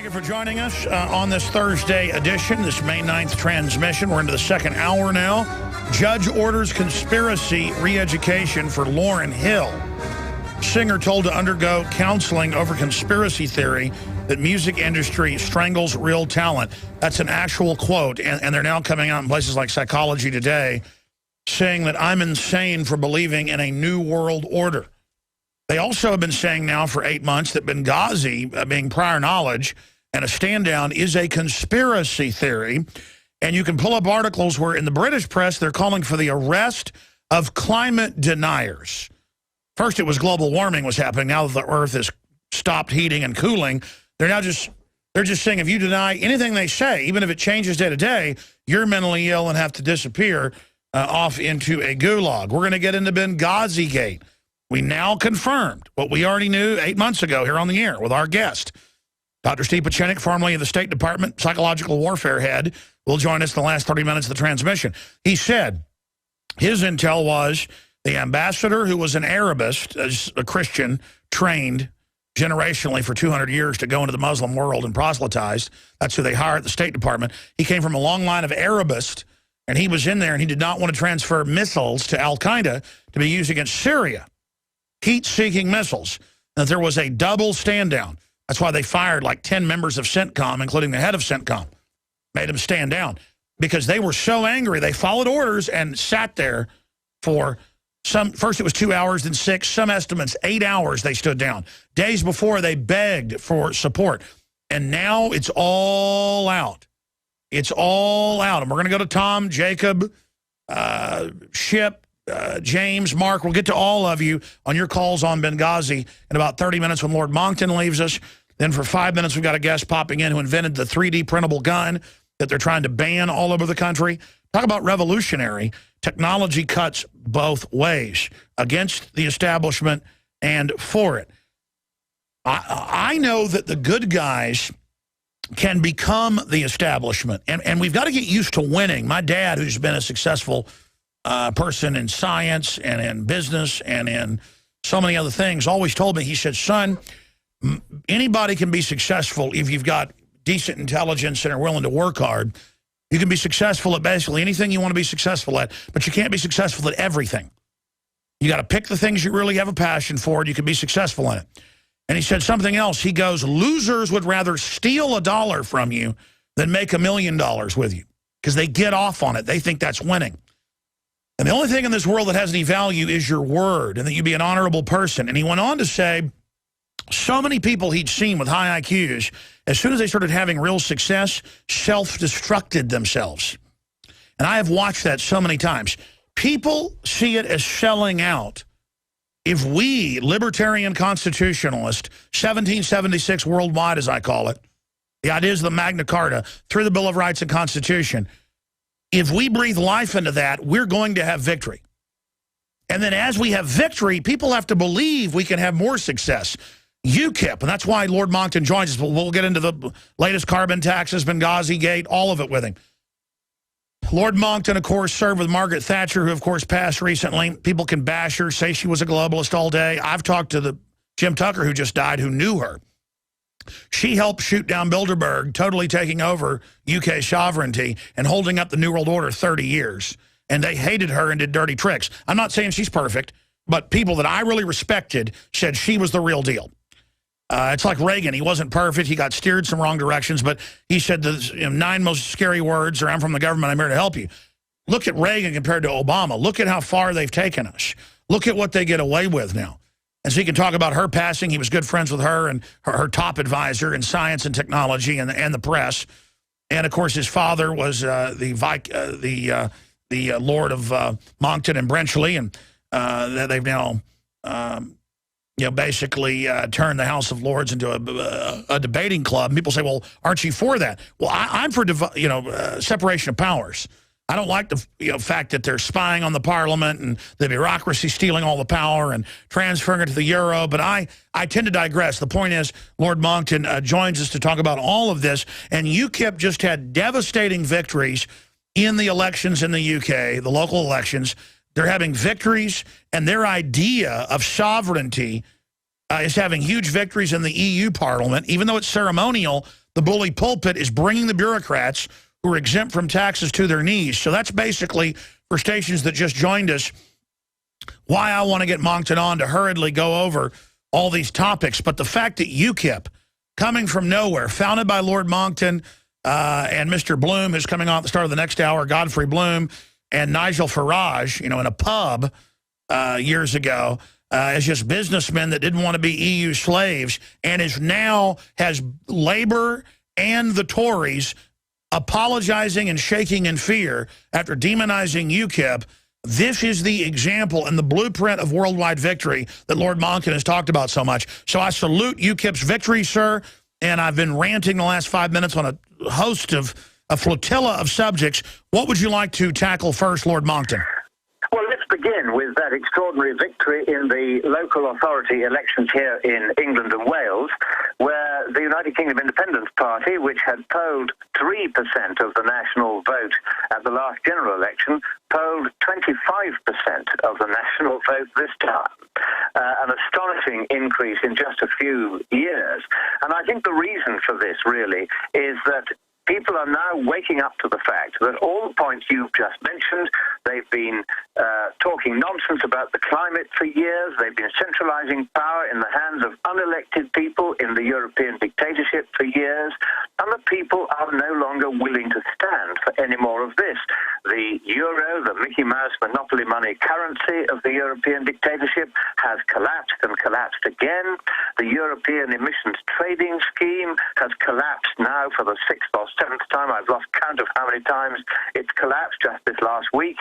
Thank you for joining us on this Thursday edition, this May 9th transmission. We're into the second hour now. Judge orders conspiracy re-education for Lauryn Hill. Singer told to undergo counseling over conspiracy theory that music industry strangles real talent. That's an actual quote, and they're now coming out in places like Psychology Today saying that I'm insane for believing in a new world order. They also have been saying now for 8 months that Benghazi, being prior knowledge, and a stand-down is a conspiracy theory. And you can pull up articles where in the British press they're calling for the arrest of climate deniers. First it was global warming was happening. Now that the Earth has stopped heating and cooling, they're just saying if you deny anything they say, even if it changes day to day, you're mentally ill and have to disappear off into a gulag. We're going to get into Benghazi Gate. We now confirmed what we already knew 8 months ago here on the air with our guest. Dr. Steve Pachenik, formerly of the State Department psychological warfare head, will join us in the last 30 minutes of the transmission. He said his intel was the ambassador, who was an Arabist, a Christian, trained generationally for 200 years to go into the Muslim world and proselytize. That's who they hired at the State Department. He came from a long line of Arabists, and he was in there, and he did not want to transfer missiles to Al-Qaeda to be used against Syria. Heat-seeking missiles. That there was a double stand-down. That's why they fired like 10 members of CENTCOM, including the head of CENTCOM. Made them stand down because they were so angry. They followed orders and sat there for first it was 2 hours, then 6, some estimates 8 hours they stood down. Days before they begged for support. And now it's all out. It's all out. And we're going to go to Tom, Jacob, Ship, James, Mark. We'll get to all of you on your calls on Benghazi in about 30 minutes when Lord Monckton leaves us. Then for 5 minutes, we've got a guest popping in who invented the 3D printable gun that they're trying to ban all over the country. Talk about revolutionary. Technology cuts both ways, against the establishment and for it. I know that the good guys can become the establishment, and we've got to get used to winning. My dad, who's been a successful person in science and in business and in so many other things, always told me, he said, son, anybody can be successful if you've got decent intelligence and are willing to work hard. You can be successful at basically anything you want to be successful at, but you can't be successful at everything. You got to pick the things you really have a passion for, and you can be successful in it. And he said something else. He goes, losers would rather steal $1 from you than make $1 million with you because they get off on it. They think that's winning. And the only thing in this world that has any value is your word and that you be an honorable person. And he went on to say so many people he'd seen with high IQs, as soon as they started having real success, self-destructed themselves. And I have watched that so many times. People see it as selling out. If we, libertarian constitutionalists, 1776 worldwide as I call it, the ideas of the Magna Carta, through the Bill of Rights and Constitution, if we breathe life into that, we're going to have victory. And then as we have victory, people have to believe we can have more success. UKIP, and that's why Lord Monckton joins us. We'll get into the latest carbon taxes, Benghazi Gate, all of it with him. Lord Monckton, of course, served with Margaret Thatcher, who, of course, passed recently. People can bash her, say she was a globalist all day. I've talked to the Jim Tucker, who just died, who knew her. She helped shoot down Bilderberg, totally taking over UK sovereignty and holding up the New World Order 30 years. And they hated her and did dirty tricks. I'm not saying she's perfect, but people that I really respected said she was the real deal. It's like Reagan. He wasn't perfect. He got steered some wrong directions, but he said the 9 most scary words are, I'm from the government, I'm here to help you. Look at Reagan compared to Obama. Look at how far they've taken us. Look at what they get away with now. And so he can talk about her passing. He was good friends with her and her top advisor in science and technology and the press. And, of course, his father was the Lord of Monckton and Brenchley, and they've now basically turned the House of Lords into a debating club. And people say, well, aren't you for that? Well, I'm for separation of powers. I don't like the fact that they're spying on the parliament and the bureaucracy stealing all the power and transferring it to the euro. But I tend to digress. The point is, Lord Monckton joins us to talk about all of this. And UKIP just had devastating victories in the elections in the UK, the local elections. They're having victories, and their idea of sovereignty is having huge victories in the EU Parliament. Even though it's ceremonial, the bully pulpit is bringing the bureaucrats who are exempt from taxes to their knees. So that's basically, for stations that just joined us, why I want to get Moncton on to hurriedly go over all these topics. But the fact that UKIP, coming from nowhere, founded by Lord Moncton and Mr. Bloom, who's coming on at the start of the next hour, Godfrey Bloom, and Nigel Farage, you know, in a pub years ago, as just businessmen that didn't want to be EU slaves, and is now has Labour and the Tories apologizing and shaking in fear after demonizing UKIP. This is the example and the blueprint of worldwide victory that Lord Moncton has talked about so much. So I salute UKIP's victory, sir, and I've been ranting the last 5 minutes on a host of a flotilla of subjects. What would you like to tackle first, Lord Moncton? Well, let's begin with that extraordinary victory in the local authority elections here in England and Wales, where the United Kingdom Independence Party, which had polled 3% of the national vote at the last general election, polled 25% of the national vote this time. An astonishing increase in just a few years. And I think the reason for this, really, is that people are now waking up to the fact that all the points you've just mentioned, they've been talking nonsense about the climate for years, they've been centralizing power in the hands of unelected people in the European dictatorship for years, and the people are no longer willing to stand for any more of this. The euro, the Mickey Mouse monopoly money currency of the European dictatorship, has collapsed and collapsed again. The European emissions trading scheme has collapsed now for the sixth or seventh time. I've lost count of how many times it's collapsed just this last week.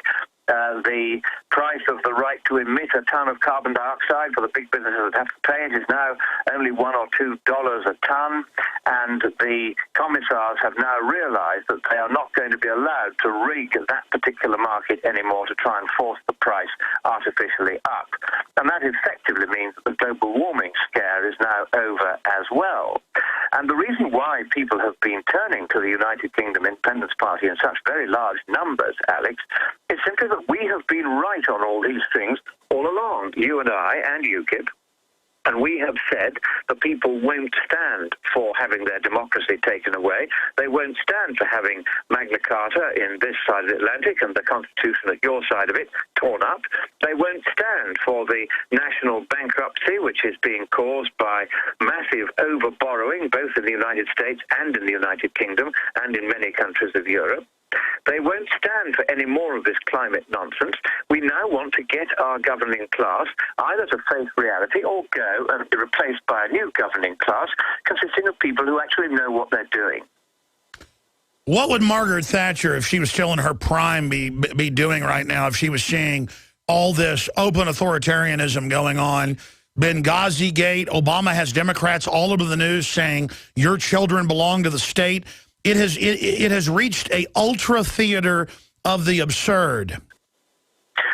The price of the right to emit a ton of carbon dioxide for the big businesses that have to pay it is now only $1 or $2 a ton, and the commissars have now realized that they are not going to be allowed to rig that particular market anymore to try and force the price artificially up. And that effectively means that the global warming scare is now over as well. And the reason why people have been turning to the United Kingdom Independence Party in such very large numbers, Alex, is simply that we have been right on all these things all along, you and I and UKIP. And we have said the people won't stand for having their democracy taken away. They won't stand for having Magna Carta in this side of the Atlantic and the Constitution at your side of it torn up. They won't stand for the national bankruptcy, which is being caused by massive over-borrowing, both in the United States and in the United Kingdom and in many countries of Europe. They won't stand for any more of this climate nonsense. We now want to get our governing class either to face reality or go and be replaced by a new governing class consisting of people who actually know what they're doing. What would Margaret Thatcher, if she was still in her prime, be doing right now if she was seeing all this open authoritarianism going on? Benghazi Gate, Obama has Democrats all over the news saying your children belong to the state. It has reached a ultra theater of the absurd.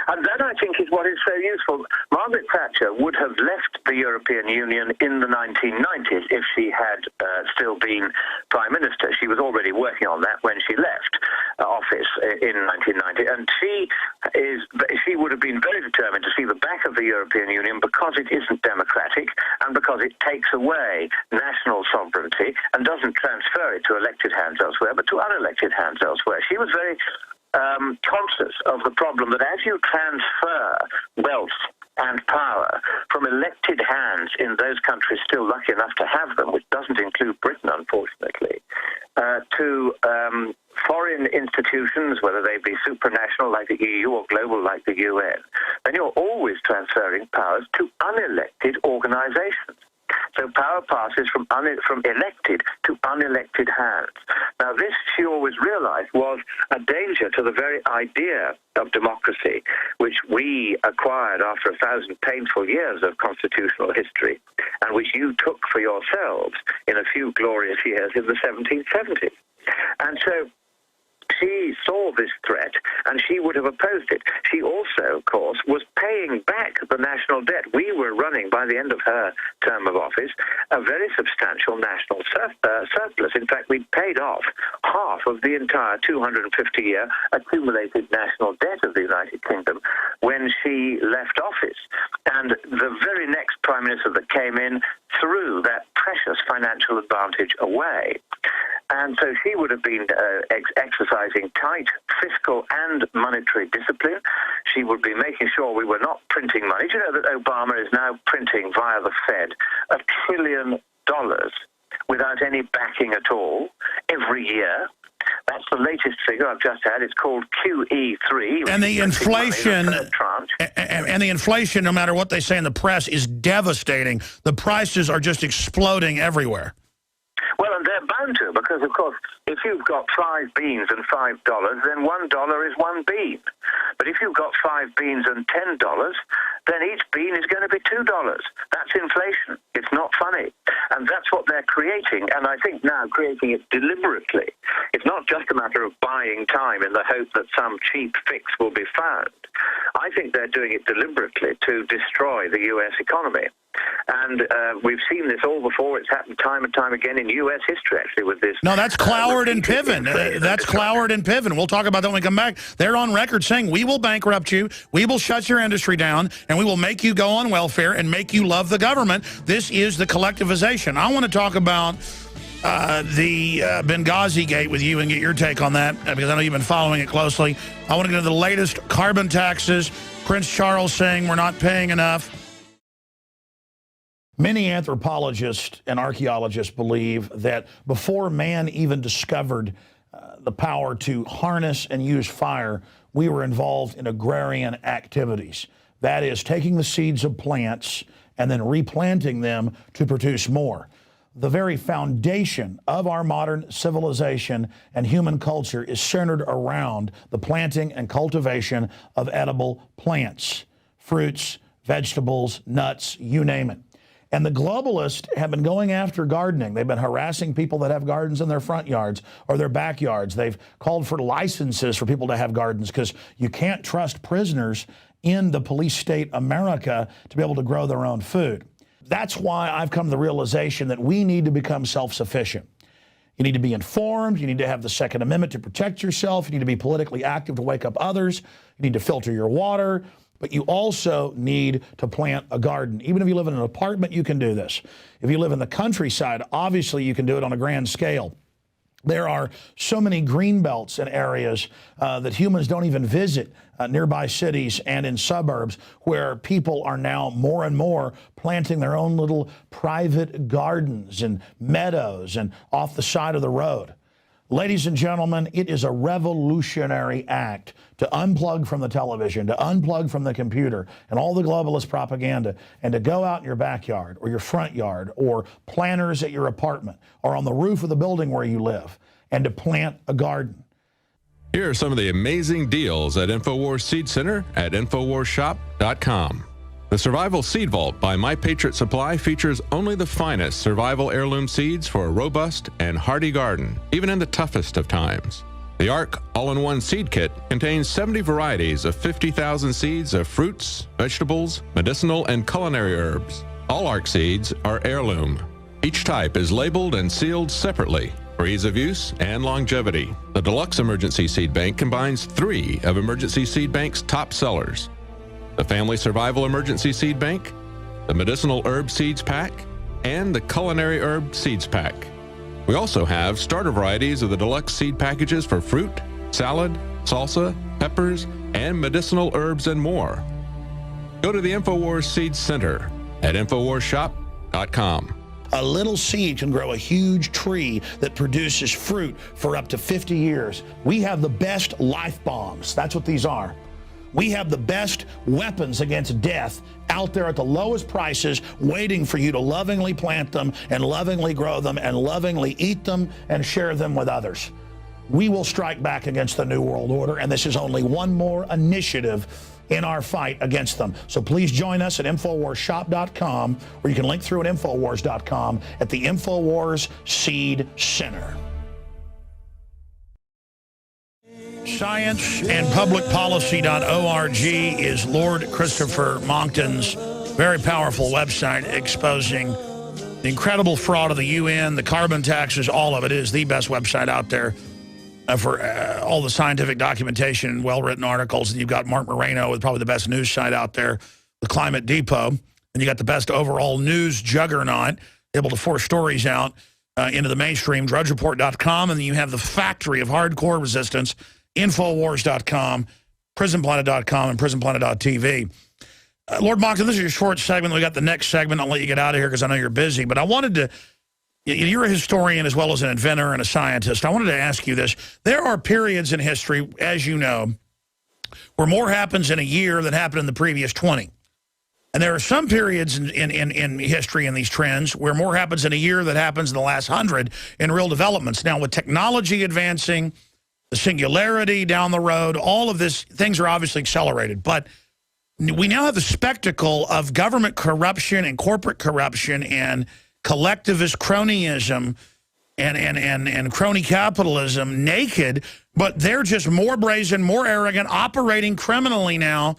And that, I think, is what is so useful. Margaret Thatcher would have left the European Union in the 1990s if she had still been Prime Minister. She was already working on that when she left office in 1990. And she would have been very determined to see the back of the European Union because it isn't democratic and because it takes away national sovereignty and doesn't transfer it to elected hands elsewhere, but to unelected hands elsewhere. She was very conscious of the problem that as you transfer wealth and power from elected hands in those countries still lucky enough to have them, which doesn't include Britain, unfortunately, to foreign institutions, whether they be supranational like the EU or global like the UN, then you're always transferring powers to unelected organizations. So power passes from elected to unelected hands. Now this, she always realized, was a danger to the very idea of democracy, which we acquired after 1,000 painful years of constitutional history, and which you took for yourselves in a few glorious years in the 1770s. And so she saw this threat and she would have opposed it. She also, of course, was paying back the national debt. We were running, by the end of her term of office, a very substantial national surplus. In fact, we paid off half of the entire 250-year accumulated national debt of the United Kingdom when she left office. And the very next Prime Minister that came in threw that precious financial advantage away. And so she would have been exercising tight fiscal and monetary discipline. She would be making sure we were not printing money. Do you know that Obama is now printing via the Fed $1 trillion without any backing at all every year? That's the latest figure I've just had. It's called QE3. And the inflation, and the inflation, no matter what they say in the press, is devastating. The prices are just exploding everywhere. Well, and they're bound to, because, of course, if you've got 5 beans and $5, then $1 is 1 bean. But if you've got 5 beans and $10, then each bean is going to be $2. That's inflation. It's not funny. And that's what they're creating, and I think now creating it deliberately. It's not just a matter of buying time in the hope that some cheap fix will be found. I think they're doing it deliberately to destroy the U.S. economy. And we've seen this all before. It's happened time and time again in U.S. history, actually, with this. No, that's Cloward and Piven. That's Cloward and Piven. We'll talk about that when we come back. They're on record saying, we will bankrupt you, we will shut your industry down, and we will make you go on welfare and make you love the government. This is the collectivization. I want to talk about the Benghazi gate with you and get your take on that, because I know you've been following it closely. I want to get into the latest carbon taxes. Prince Charles saying we're not paying enough. Many anthropologists and archaeologists believe that before man even discovered the power to harness and use fire, we were involved in agrarian activities. That is, taking the seeds of plants and then replanting them to produce more. The very foundation of our modern civilization and human culture is centered around the planting and cultivation of edible plants, fruits, vegetables, nuts, you name it. And the globalists have been going after gardening. They've been harassing people that have gardens in their front yards or their backyards. They've called for licenses for people to have gardens because you can't trust prisoners in the police state America to be able to grow their own food. That's why I've come to the realization that we need to become self-sufficient. You need to be informed. You need to have the Second Amendment to protect yourself. You need to be politically active to wake up others. You need to filter your water. But you also need to plant a garden. Even if you live in an apartment, you can do this. If you live in the countryside, obviously you can do it on a grand scale. There are so many green belts and areas that humans don't even visit, nearby cities and in suburbs, where people are now more and more planting their own little private gardens and meadows and off the side of the road. Ladies and gentlemen, it is a revolutionary act to unplug from the television, to unplug from the computer and all the globalist propaganda, and to go out in your backyard or your front yard or planters at your apartment or on the roof of the building where you live, and to plant a garden. Here are some of the amazing deals at InfoWars Seed Center at InfoWarsShop.com. The Survival Seed Vault by My Patriot Supply features only the finest survival heirloom seeds for a robust and hardy garden, even in the toughest of times. The ARC All-in-One Seed Kit contains 70 varieties of 50,000 seeds of fruits, vegetables, medicinal, and culinary herbs. All ARC seeds are heirloom. Each type is labeled and sealed separately for ease of use and longevity. The Deluxe Emergency Seed Bank combines 3 of Emergency Seed Bank's top sellers: the Family Survival Emergency Seed Bank, the Medicinal Herb Seeds Pack, and the Culinary Herb Seeds Pack. We also have starter varieties of the deluxe seed packages for fruit, salad, salsa, peppers, and medicinal herbs and more. Go to the InfoWars Seed Center at InfoWarsShop.com. A little seed can grow a huge tree that produces fruit for up to 50 years. We have the best life bombs. That's what these are. We have the best weapons against death out there at the lowest prices, waiting for you to lovingly plant them and lovingly grow them and lovingly eat them and share them with others. We will strike back against the New World Order, and this is only one more initiative in our fight against them. So please join us at InfoWarsShop.com, or you can link through at Infowars.com at the InfoWars Seed Center. Scienceandpublicpolicy.org is Lord Christopher Monckton's very powerful website exposing the incredible fraud of the UN, the carbon taxes, all of it. It is the best website out there for all the scientific documentation and well-written articles. And you've got Mark Moreno with probably the best news site out there, the Climate Depot. And you got the best overall news juggernaut, able to force stories out into the mainstream, drudgereport.com. And then you have the factory of hardcore resistance, Infowars.com, PrisonPlanet.com, and PrisonPlanet.tv. Lord Monckton, this is your short segment. We got the next segment. I'll let you get out of here because I know you're busy. But I wanted to, you're a historian as well as an inventor and a scientist. I wanted to ask you this. There are periods in history, as you know, where more happens in a year than happened in the previous 20. And there are some periods in history in these trends where more happens in a year than happens in the last 100 in real developments. Now, with technology advancing, the singularity down the road, all of this, things are obviously accelerated. But we now have the spectacle of government corruption and corporate corruption and collectivist cronyism and crony capitalism naked, but they're just more brazen, more arrogant, operating criminally now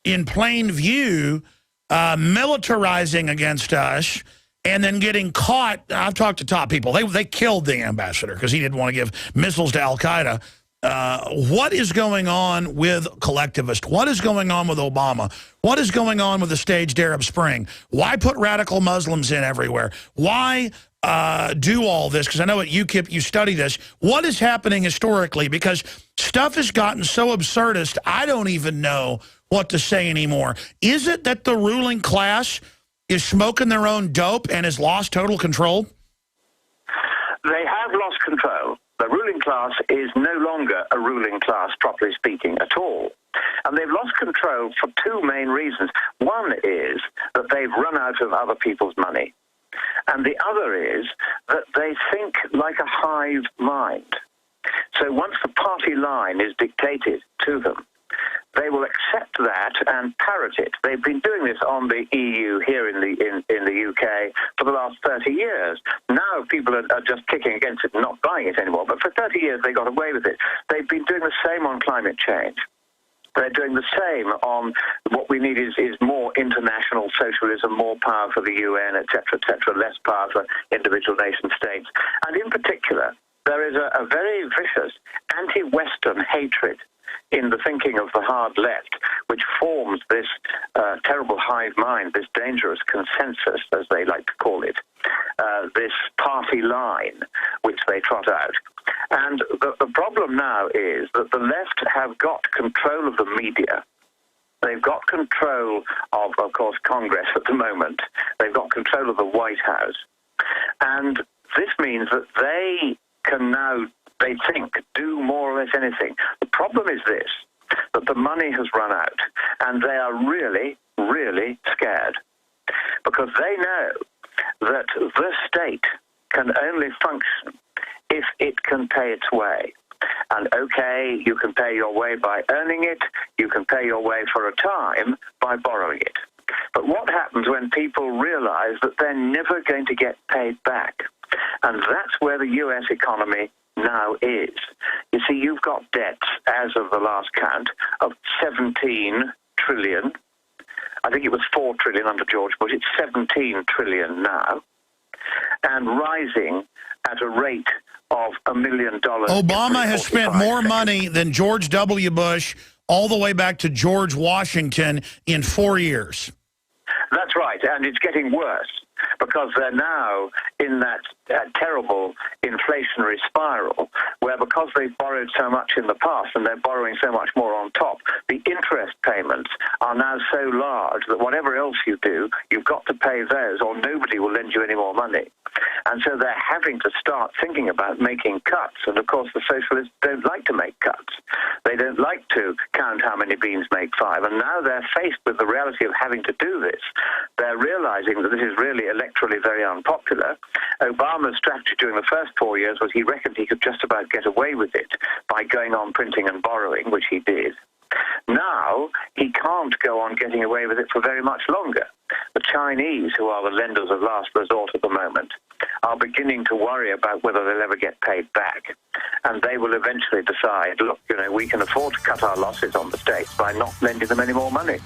in plain view, militarizing against us, and then getting caught. I've talked to top people. They killed the ambassador because he didn't want to give missiles to Al-Qaeda. What is going on with collectivists? What is going on with Obama? What is going on with the staged Arab Spring? Why put radical Muslims in everywhere? Why do all this? Because I know at UKIP you study this. What is happening historically? Because stuff has gotten so absurdist, I don't even know what to say anymore. Is it that the ruling class is smoking their own dope and has lost total control? They have lost control. The ruling class is no longer a ruling class, properly speaking, at all. And they've lost control for two main reasons. One is that they've run out of other people's money. And the other is that they think like a hive mind. So once the party line is dictated to them, they will accept that and parrot it. They've been doing this on the EU here in the UK for the last 30 years. Now people are just kicking against it and not buying it anymore. But for 30 years they got away with it. They've been doing the same on climate change. They're doing the same on what we need is more international socialism, more power for the UN, etc., less power for individual nation states. And in particular, there is a very vicious anti-Western hatred in the thinking of the hard left, which forms this terrible hive mind, this dangerous consensus, as they like to call it, this party line which they trot out. And the problem now is that the left have got control of the media. They've got control of course, Congress at the moment. They've got control of the White House. And this means that they can now, they think, do more or less anything. The problem is this, that the money has run out, and they are really, really scared, because they know that the state can only function if it can pay its way. And okay, you can pay your way by earning it, you can pay your way for a time by borrowing it. But what happens when people realize that they're never going to get paid back? And that's where the U.S. economy now is. You see, you've got debts, as of the last count, of 17 trillion. I think it was 4 trillion under George Bush. It's 17 trillion now, and rising at a rate of $1 million. Obama has spent more money than George W. Bush all the way back to George Washington in 4 years. That's right, and it's getting worse, because they're now in that terrible inflationary spiral where, because they've borrowed so much in the past and they're borrowing so much more on top, the interest payments are now so large that whatever else you do, you've got to pay those or nobody will lend you any more money. And so they're having to start thinking about making cuts. And, of course, the socialists don't like to make cuts. They don't like to count how many beans make five. And now they're faced with the reality of having to do this. They're realizing that this is really electorally very unpopular. Obama's strategy during the first 4 years was he reckoned he could just about get away with it by going on printing and borrowing, which he did. Now, he can't go on getting away with it for very much longer. The Chinese, who are the lenders of last resort at the moment, are beginning to worry about whether they'll ever get paid back. And they will eventually decide, look, we can afford to cut our losses on the States by not lending them any more money.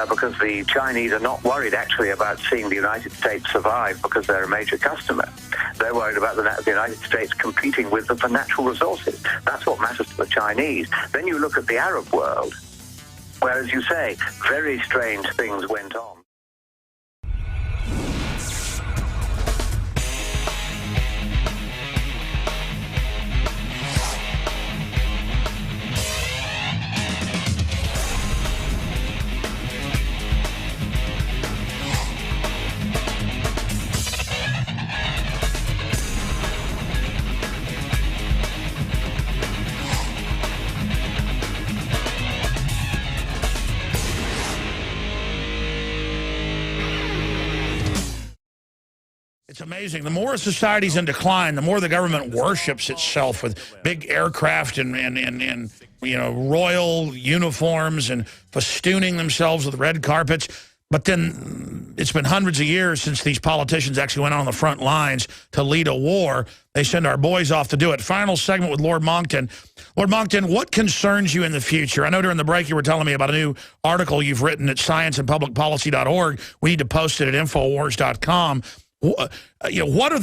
Because the Chinese are not worried, actually, about seeing the United States survive because they're a major customer. They're worried about the United States competing with them for natural resources. That's what matters to the Chinese. Then you look at the Arab world, where, as you say, very strange things went on. It's amazing. The more a society's in decline, the more the government worships itself with big aircraft and royal uniforms and festooning themselves with red carpets. But then it's been hundreds of years since these politicians actually went on the front lines to lead a war. They send our boys off to do it. Final segment with Lord Monckton. Lord Monckton, what concerns you in the future? I know during the break you were telling me about a new article you've written at scienceandpublicpolicy.org. We need to post it at Infowars.com. What are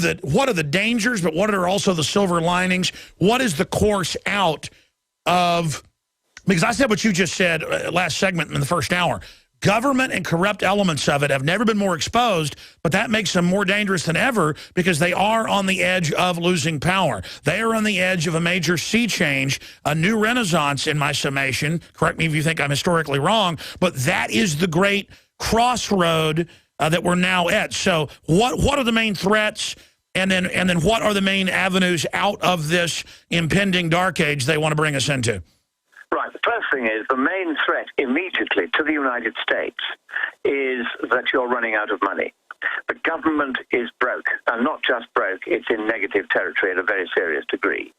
the dangers, but what are also the silver linings? What is the course out of, because I said what you just said last segment in the first hour, government and corrupt elements of it have never been more exposed, but that makes them more dangerous than ever because they are on the edge of losing power. They are on the edge of a major sea change, a new renaissance in my summation. Correct me if you think I'm historically wrong, but that is the great crossroad that we're now at. So what are the main threats, and then what are the main avenues out of this impending dark age they want to bring us into? Right. The first thing is the main threat immediately to the United States is that you're running out of money. The government is broke, and not just broke, it's in negative territory at a very serious degree.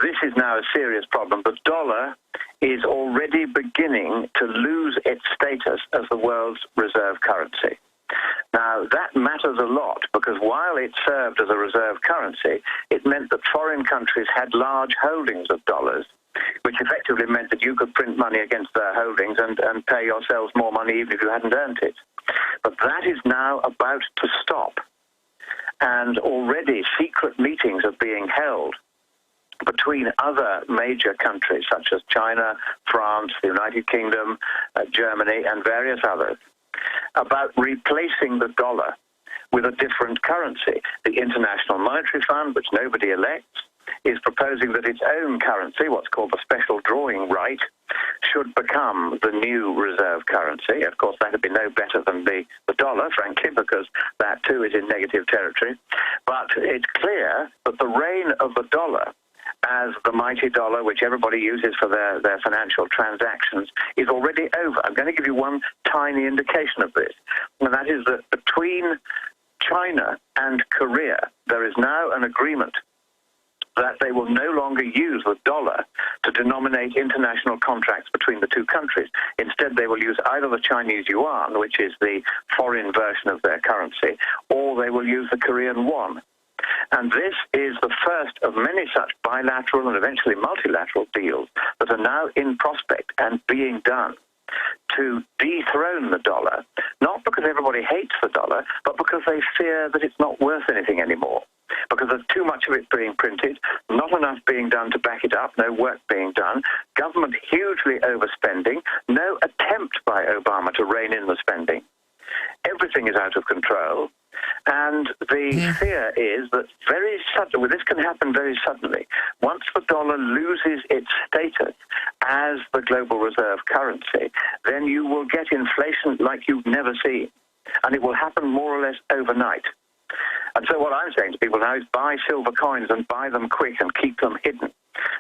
This is now a serious problem. The dollar is already beginning to lose its status as the world's reserve currency. Now, that matters a lot because while it served as a reserve currency, it meant that foreign countries had large holdings of dollars, which effectively meant that you could print money against their holdings and pay yourselves more money even if you hadn't earned it. But that is now about to stop. And already secret meetings are being held between other major countries such as China, France, the United Kingdom, Germany, and various others, about replacing the dollar with a different currency. The International Monetary Fund, which nobody elects, is proposing that its own currency, what's called the special drawing right, should become the new reserve currency. Of course, that would be no better than the dollar, frankly, because that too is in negative territory. But it's clear that the reign of the dollar as the mighty dollar, which everybody uses for their financial transactions, is already over. I'm going to give you one tiny indication of this, and that is that between China and Korea, there is now an agreement that they will no longer use the dollar to denominate international contracts between the two countries. Instead, they will use either the Chinese yuan, which is the foreign version of their currency, or they will use the Korean won. And this is the first of many such bilateral and eventually multilateral deals that are now in prospect and being done to dethrone the dollar, not because everybody hates the dollar, but because they fear that it's not worth anything anymore. Because there's too much of it being printed, not enough being done to back it up, no work being done, government hugely overspending, no attempt by Obama to rein in the spending. Everything is out of control. And the fear is that very suddenly, this can happen very suddenly, once the dollar loses its status as the global reserve currency, then you will get inflation like you've never seen. And it will happen more or less overnight. And so what I'm saying to people now is buy silver coins and buy them quick and keep them hidden,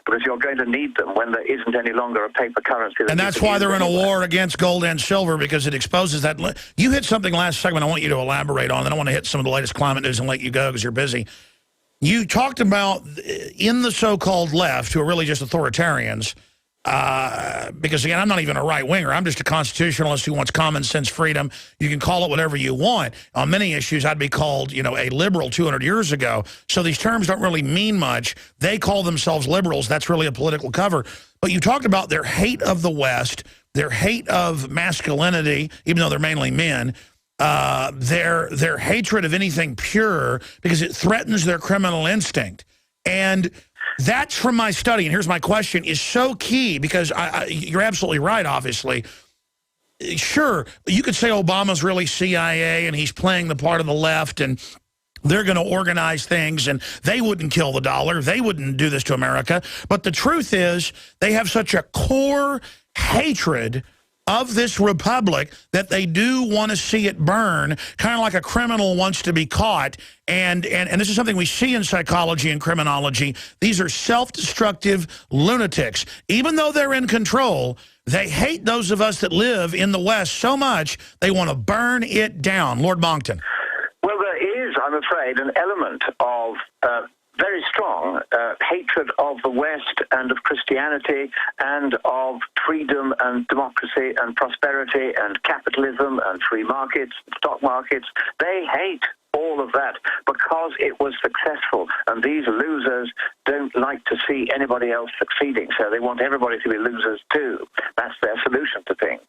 because you're going to need them when there isn't any longer a paper currency. And that's why they're in a war against gold and silver, because it exposes that. You hit something last segment I want you to elaborate on, then I want to hit some of the latest climate news and let you go because you're busy. You talked about in the so-called left, who are really just authoritarians, Because, again, I'm not even a right-winger. I'm just a constitutionalist who wants common sense freedom. You can call it whatever you want. On many issues, I'd be called, you know, a liberal 200 years ago. So these terms don't really mean much. They call themselves liberals. That's really a political cover. But you talked about their hate of the West, their hate of masculinity, even though they're mainly men, their hatred of anything pure because it threatens their criminal instinct. And that's from my study, and here's my question, is so key because you're absolutely right, obviously. Sure, you could say Obama's really CIA and he's playing the part of the left and they're going to organize things and they wouldn't kill the dollar. They wouldn't do this to America. But the truth is they have such a core hatred of this republic that they do want to see it burn, kind of like a criminal wants to be caught. And this is something we see in psychology and criminology. These are self-destructive lunatics. Even though they're in control, they hate those of us that live in the West so much, they want to burn it down. Lord Monckton. Well, there is, I'm afraid, an element of very strong hatred of the West and of Christianity and of freedom and democracy and prosperity and capitalism and free markets, stock markets. They hate all of that because it was successful, and these losers don't like to see anybody else succeeding, so they want everybody to be losers too. That's their solution to things.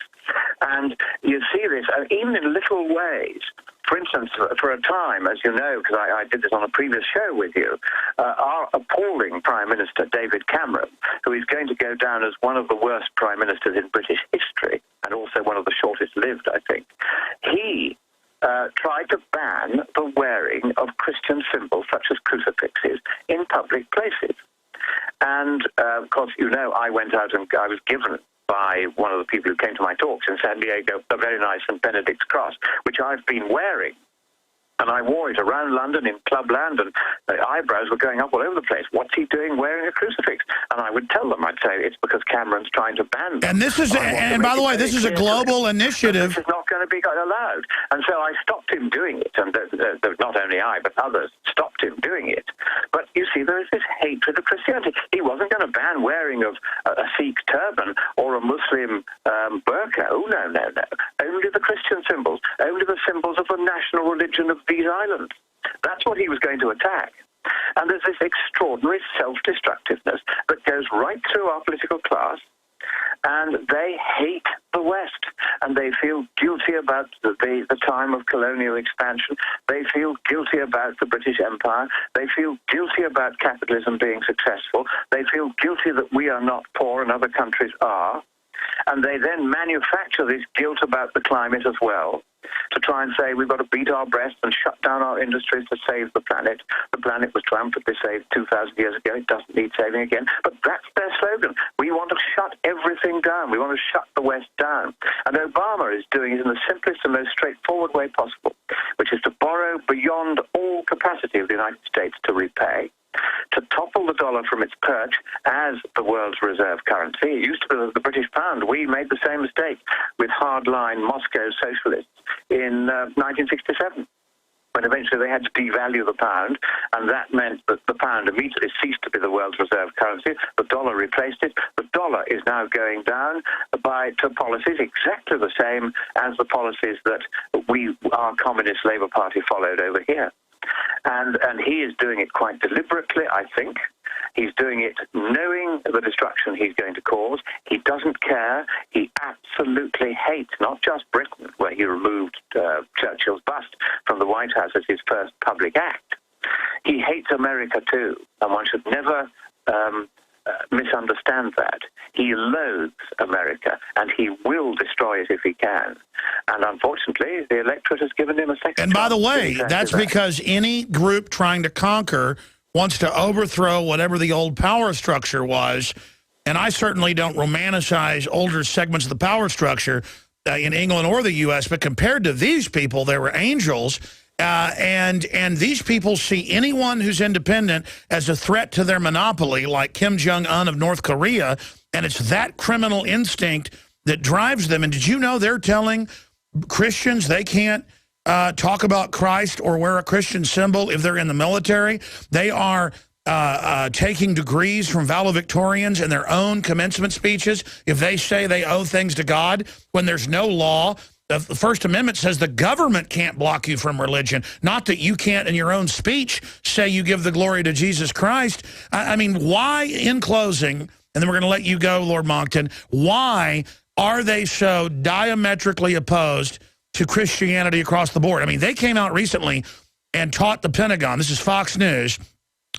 And you see this, even in little ways. For instance, for a time, as you know, because I did this on a previous show with you, our appalling Prime Minister, David Cameron, who is going to go down as one of the worst Prime Ministers in British history, and also one of the shortest lived, I think, he tried to ban the wearing of Christian symbols such as crucifixes in public places. And, of course, you know, I went out and I was given by one of the people who came to my talks in San Diego a very nice St. Benedict's cross, which I've been wearing. And I wore it around London in Clubland, and the eyebrows were going up all over the place. What's he doing wearing a crucifix? And I would tell them, I'd say, it's because Cameron's trying to ban them. And this is, and by the way, this is a global initiative. This is not going to be allowed. And so I stopped him doing it, and not only I, but others stopped him doing it. But you see, there is this hatred of Christianity. He wasn't going to ban wearing of a Sikh turban or a Muslim burqa. Oh, no, no, no. Only the Christian symbols, only the symbols of the national religion of these islands. That's what he was going to attack. And there's this extraordinary self-destructiveness that goes right through our political class, and they hate the West, and they feel guilty about the time of colonial expansion. They feel guilty about the British Empire. They feel guilty about capitalism being successful. They feel guilty that we are not poor and other countries are. And they then manufacture this guilt about the climate as well, to try and say we've got to beat our breasts and shut down our industries to save the planet. The planet was triumphantly saved 2,000 years ago. It doesn't need saving again. But that's their slogan. We want to shut everything down. We want to shut the West down. And Obama is doing it in the simplest and most straightforward way possible, which is to borrow beyond all capacity of the United States to repay, to topple the dollar from its perch as the world's reserve currency. It used to be the British pound. We made the same mistake with hardline Moscow socialists in 1967, when eventually they had to devalue the pound, and that meant that the pound immediately ceased to be the world's reserve currency. The dollar replaced it. The dollar is now going down to policies exactly the same as the policies that our Communist Labour Party followed over here. And he is doing it quite deliberately, I think. He's doing it knowing the destruction he's going to cause. He doesn't care. He absolutely hates not just Britain, where he removed Churchill's bust from the White House as his first public act. He hates America too, and one should never misunderstand that. He loathes America, and he will destroy it if he can. And unfortunately, the electorate has given him a second chance. And by the way, that's because any group trying to conquer wants to overthrow whatever the old power structure was. And I certainly don't romanticize older segments of the power structure in England or the U.S., but compared to these people, they were angels. And these people see anyone who's independent as a threat to their monopoly, like Kim Jong-un of North Korea, and it's that criminal instinct that drives them. And did you know they're telling Christians they can't talk about Christ or wear a Christian symbol if they're in the military? They are taking degrees from valedictorians in their own commencement speeches if they say they owe things to God when there's no law. The First Amendment says the government can't block you from religion, not that you can't in your own speech say you give the glory to Jesus Christ. I mean, why, in closing, and then we're going to let you go, Lord Monckton, why are they so diametrically opposed to Christianity across the board? I mean, they came out recently and taught the Pentagon, this is Fox News,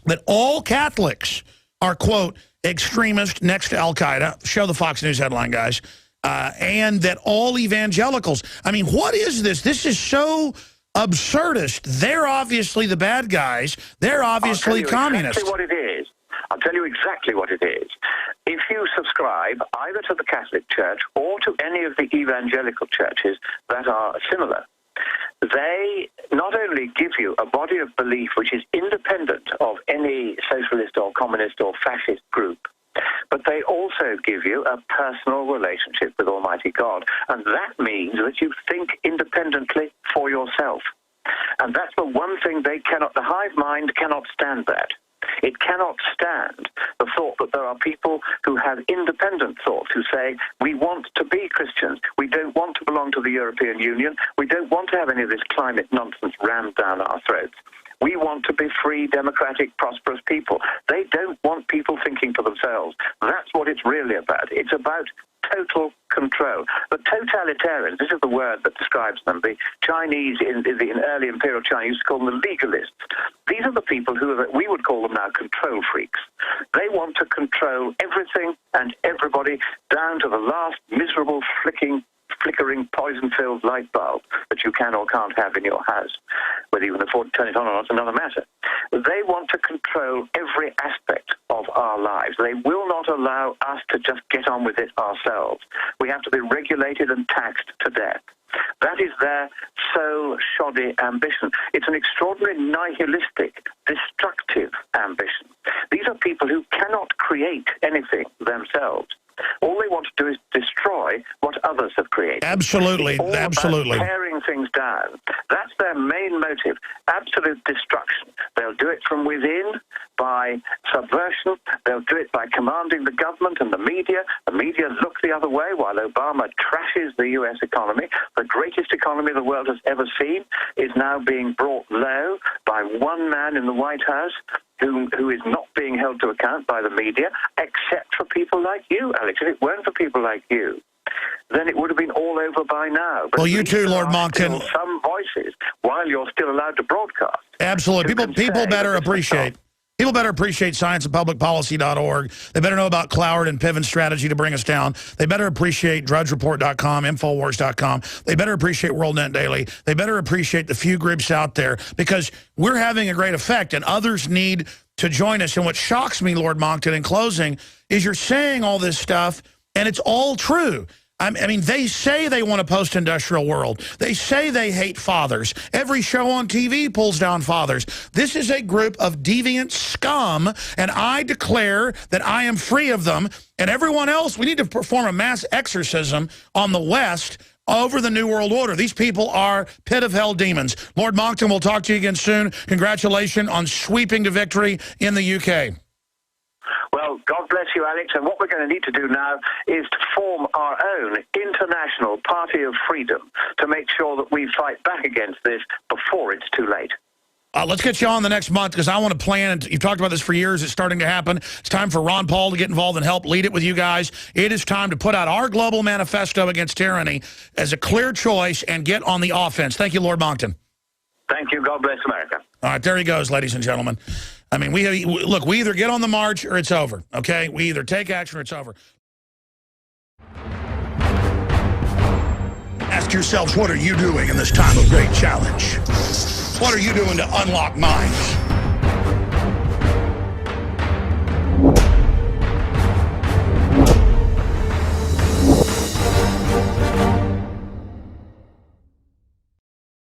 that all Catholics are, quote, extremist next to Al-Qaeda. Show the Fox News headline, guys. And that all evangelicals, I mean, what is this? This is so absurdist. They're obviously the bad guys. They're obviously communists. I'll tell you exactly what it is. I'll tell you exactly what it is. If you subscribe either to the Catholic Church or to any of the evangelical churches that are similar, they not only give you a body of belief which is independent of any socialist or communist or fascist group, but they also give you a personal relationship with Almighty God. And that means that you think independently for yourself. And that's the one thing they cannot, the hive mind cannot stand that. It cannot stand the thought that there are people who have independent thoughts, who say, we want to be Christians, we don't want to belong to the European Union, we don't want to have any of this climate nonsense rammed down our throats. We want to be free, democratic, prosperous people. They don't want people thinking for themselves. That's what it's really about. It's about total control. The totalitarians, this is the word that describes them. The Chinese, in early imperial China, used to call them the legalists. These are the people who are, we would call them now control freaks. They want to control everything and everybody down to the last miserable flickering poison-filled light bulb that you can or can't have in your house. Whether you can afford to turn it on or not is another matter. They want to control every aspect of our lives. They will not allow us to just get on with it ourselves. We have to be regulated and taxed to death. That is their sole shoddy ambition. It's an extraordinary nihilistic, destructive ambition. These are people who cannot create anything themselves. All they want to do is destroy what others have created. Absolutely, absolutely. Tearing things down. That's their main motive, absolute destruction. They'll do it from within by subversion. They'll do it by commanding the government and the media. The media look the other way while Obama trashes the U.S. economy. The greatest economy the world has ever seen is now being brought low by one man in the White House who is not being held to account by the media, except for people like you, Alex. If it weren't for people like you, then it would have been all over by now. But well, you too, Lord Monckton. Some voices, while you're still allowed to broadcast. Absolutely. People better appreciate. People better appreciate scienceandpublicpolicy.org. They better know about Cloward and Piven's strategy to bring us down. They better appreciate drudgereport.com, Infowars.com. They better appreciate WorldNet Daily. They better appreciate the few groups out there because we're having a great effect and others need to join us. And what shocks me, Lord Monckton, in closing, is you're saying all this stuff and it's all true. I mean, they say they want a post-industrial world. They say they hate fathers. Every show on TV pulls down fathers. This is a group of deviant scum, and I declare that I am free of them. And everyone else, we need to perform a mass exorcism on the West over the New World Order. These people are pit of hell demons. Lord Monckton, we'll talk to you again soon. Congratulations on sweeping to victory in the UK. Well, God bless you, Alex. And what we're going to need to do now is to form our own international party of freedom to make sure that we fight back against this before it's too late. Let's get you on the next month because I want to plan. And you've talked about this for years. It's starting to happen. It's time for Ron Paul to get involved and help lead it with you guys. It is time to put out our global manifesto against tyranny as a clear choice and get on the offense. Thank you, Lord Monckton. Thank you. God bless America. All right, there he goes, ladies and gentlemen. I mean, we either get on the march or it's over, okay? We either take action or it's over. Ask yourselves, what are you doing in this time of great challenge? What are you doing to unlock minds?